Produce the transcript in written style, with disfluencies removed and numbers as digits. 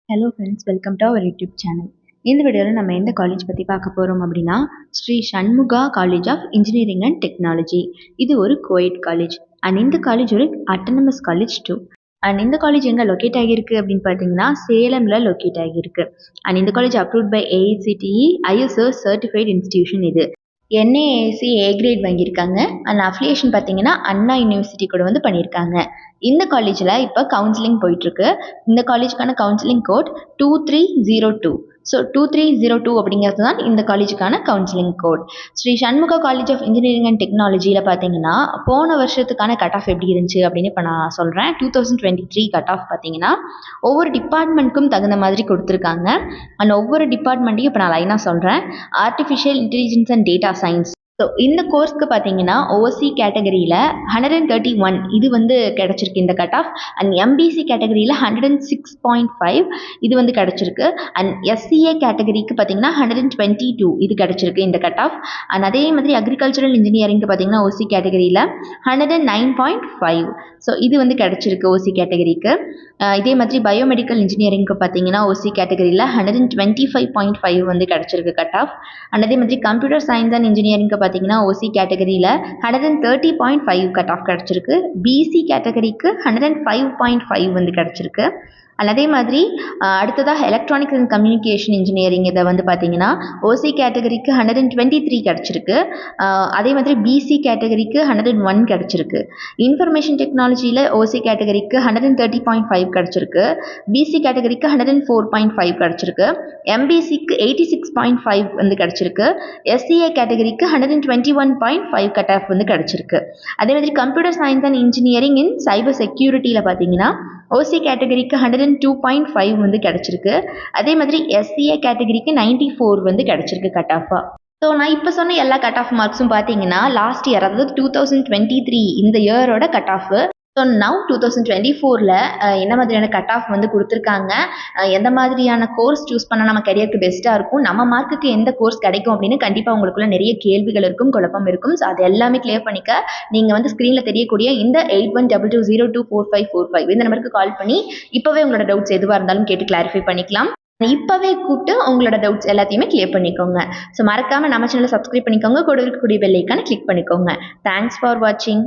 Hello friends, welcome to our YouTube channel. இந்த வீடியோவில் நம்ம எந்த காலேஜ் பற்றி பார்க்க போகிறோம் அப்படின்னா, Shri Shanmuga college of engineering and technology. இது ஒரு கோயட் காலேஜ் அண்ட் இந்த காலேஜ் ஒரு அட்டானமஸ் காலேஜ் டூ. அண்ட் இந்த காலேஜ் எங்கே லொக்கேட் ஆகியிருக்கு அப்படின்னு பார்த்தீங்கன்னா, சேலமில் லொக்கேட் ஆகியிருக்கு. அண்ட் இந்த college approved by AICTE ISO certified institution. இது NAAC A கிரேட் வாங்கியிருக்காங்க. அண்ட் அஃபிலியேஷன் பார்த்தீங்கன்னா அண்ணா யூனிவர்சிட்டி கூட வந்து பண்ணியிருக்காங்க. இந்த காலேஜில் இப்போ கவுன்சிலிங் போயிட்டுருக்கு. இந்த காலேஜுக்கான கவுன்சிலிங் கோட் 2302. ஸோ 2302 அப்படிங்கிறது தான் இந்த காலேஜுக்கான counselling code. Shri Shanmuga college of engineering and டெக்னாலஜியில் பார்த்தீங்கன்னா, போன வருஷத்துக்கான கட் ஆஃப் எப்படி இருந்துச்சு அப்படின்னு இப்போ நான் சொல்கிறேன். 2023 கட் ஆஃப் பார்த்தீங்கன்னா ஒவ்வொரு டிபார்ட்மெண்ட்க்கும் தகுந்த மாதிரி கொடுத்துருக்காங்க. அண்ட் ஒவ்வொரு டிபார்ட்மெண்ட்டையும் இப்போ நான் லைனாக சொல்கிறேன். Artificial intelligence and data science. So இந்த கோர்ஸ்க்கு பார்த்தீங்கன்னா ஓசி கேட்டகரியில் 131 இது வந்து கிடச்சிருக்கு இந்த கட் ஆஃப். அண்ட் MBC கேட்டகரியில் 106.5 இது வந்து கிடச்சிருக்கு. அண்ட் SCA கேட்டகரிக்கு பார்த்தீங்கன்னா 122 இது கிடச்சிருக்கு இந்த கட் ஆஃப். அண்ட் அதே மாதிரி அக்ரிகல்ச்சரல் இன்ஜினியரிங்க்கு பார்த்தீங்கன்னா ஓசி கேட்டகரியில் 109.5 ஸோ இது வந்து கிடச்சிருக்கு ஓசி கேட்டகரிக்கு. இதே மாதிரி பயோமெடிக்கல் இன்ஜினியரிங்க்கு பார்த்தீங்கன்னா ஓசி கேட்டகரியில் 125.5 வந்து கிடச்சிருக்கு கட் ஆஃப். அண்ட் அதே மாதிரி கம்ப்யூட்டர் சயின்ஸ் அண்ட் இன்ஜினியரிங்க்கு பார்த்தீங்கன்னா ஓசி கேட்டகரியில் 130.5 கட் ஆஃப் கிடச்சிருக்கு. BC கேட்டகரிக்கு 105.5 வந்து கிடச்சிருக்கு. அண்ட் அதே மாதிரி அடுத்ததாக எலக்ட்ரானிக்ஸ் அண்ட் கம்யூனிகேஷன் இன்ஜினியரிங் இதை வந்து பார்த்தீங்கன்னா ஓசி கேட்டகரிக்கு 123 கிடச்சிருக்கு. அதே மாதிரி BC கேட்டகரிக்கு 101 கிடச்சிருக்கு. இன்ஃபர்மேஷன் டெக்னாலஜியில் ஓசி கேட்டகரிக்கு 130.5 கிடச்சிருக்கு. BC கேட்டகரிக்கு 104.5 கிடச்சிருக்கு. MBCக்கு 86.5 வந்து கிடச்சிருக்கு. SCA கேட்டகரிக்கு 121.5 கட் ஆஃப் வந்து கிடச்சிருக்கு. அதே மாதிரி computer science and engineering in cyber செக்யூரிட்டியில் பார்த்தீங்கன்னா ஓசி கேட்டகரிக்கு 102.5 வந்து கிடச்சிருக்கு. அதே மாதிரி SCA கேட்டகரிக்கு 94 வந்து கிடச்சிருக்கு கட் ஆஃபாக. ஸோ நான் இப்போ சொன்ன எல்லா கட் ஆஃப் மார்க்ஸும் பார்த்தீங்கன்னா லாஸ்ட் இயர், அதாவது 2023 இந்த இயரோட கட் ஆஃப். ஸோ நவ் 2024 என்ன மாதிரியான கட் ஆஃப் வந்து கொடுத்துருக்காங்க, எந்த மாதிரியான கோர்ஸ் சூஸ் பண்ணால் நம்ம கரியருக்கு பெஸ்ட்டாக இருக்கும், நம்ம மார்க்குக்கு எந்த கோர்ஸ் கிடைக்கும் அப்படின்னு கண்டிப்பாக உங்களுக்குள்ள நிறைய கேள்விகள் இருக்கும், குழப்பம் இருக்கும். ஸோ அது எல்லாமே கிளியர் பண்ணிக்க நீங்கள் வந்து ஸ்க்ரீனில் தெரியக்கூடிய இந்த 8122024545 இந்த நம்பருக்கு கால் பண்ணி இப்போவே உங்களோட டவுட்ஸ் எதுவாக இருந்தாலும் கேட்டு கிளாரிஃபை பண்ணிக்கலாம். இப்போவே கூப்பிட்டு உங்களோட டவுட்ஸ் எல்லாத்தையுமே கிளியர் பண்ணிக்கோங்க. ஸோ மறக்காமல் நம்ம சேனலை சப்ஸ்கிரைப் பண்ணிக்கோங்க. கூட இருக்கக்கூடிய பெல் ஐக்கானை கிளிக் பண்ணிக்கோங்க. தேங்க்ஸ் ஃபார் வாட்சிங்.